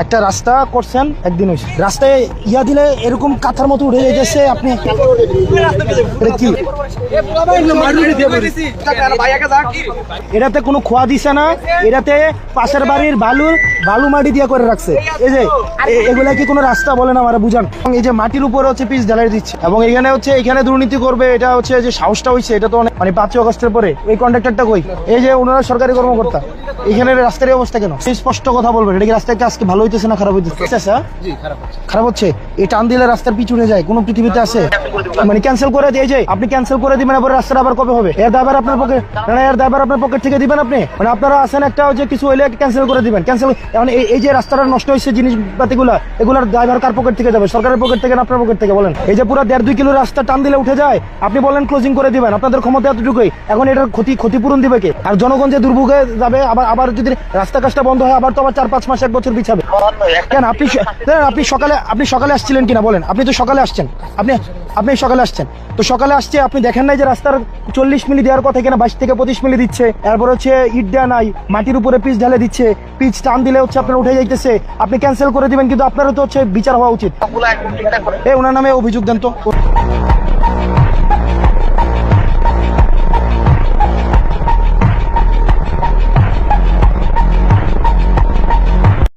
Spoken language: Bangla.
একটা রাস্তা করছেন একদিন হয়েছে, রাস্তায় ইয়া দিলে এরকম কাঁথার মতো উঠে যাইতেছে। আপনি এটা কি, এটাতে কোনো খোয়া দিছে না, এটাতে পাশের বাড়ির বালু মাটি দিয়ে করে রাখছে। এই যে এগুলা কি কোনো রাস্তা বলেন আমার বুঝান। এই যে মাটির উপরে হচ্ছে পিচ ঢালাই দিচ্ছে, এবং এখানে হচ্ছে এখানে দুর্নীতি করবে, এটা হচ্ছে যে সাহসটা হয়েছে, এটা তো অনেক মানে 5 আগস্টের পরে। এই কন্ট্রাক্টরটা কই, এই যে ওনারা সরকারি কর্মকর্তা, এখানে রাস্তার অবস্থা কেন? স্পষ্ট কথা বলবেন, এটা কি রাস্তাটা আজকে ভালো হইতেছে না খারাপ হইতেছে? খারাপ হচ্ছে। এই টান দিলে রাস্তার পিছু উঠে যায়, কোন পৃথিবীতে আছে? মানে ক্যান্সেল করে দিয়ে, যে আপনি ক্যান্সেল করে দিবেন, এবার রাস্তাটা আবার কবে হবে? এর দায়ভার আপনার পকেট, এর দায়ভার আপনার পকেট থেকে দিবেন আপনি? মানে আপনারা আছেন একটা যে কিছু হইলে ক্যান্সেল করে দিবেন, ক্যান্সেল। এখন এই যে রাস্তাটা নষ্ট হয়েছে জিনিসপাতিগুলা, এগুলার দায়ভার কার পকেট থেকে যাবে? সরকারের পকেট থেকে না আপনার পকেট থেকে? বলেন। এই যে পুরো 1.5-2 কিলো রাস্তা টান দিলে উঠে যায়, আপনি বলেন ক্লোজিং করে দিবেন, আপনাদের ক্ষমতা এতটুকুই। এখন এটার ক্ষতিপূরণ দিবে কে? আর জনগণ যে দুর্ভোগে যাবে, আবার যদি রাস্তা কাজটা বন্ধ হয়, আবার তো আবার 4-5 মাস 1 বছর পিছাবে কেন? আপনি সকালে আসছিলেন কিনা বলেন? আপনি তো সকালে আসছেন, আপনি সকালে আসছেন তো সকালে আসছে, আপনি দেখেন নাই যে রাস্তার 40 মিলি দেওয়ার কথা কিনা 22 থেকে 25 মিলি দিচ্ছে। এরপর হচ্ছে ইট দেওয়া নাই, মাটির উপরে পিচ ঢালে দিচ্ছে, পিচ টান দিলে হচ্ছে আপনার উঠে যাইতেছে, আপনি ক্যান্সেল করে দিবেন। কিন্তু আপনারও তো হচ্ছে বিচার হওয়া উচিত। ওনার নামে অভিযোগ দেন তো।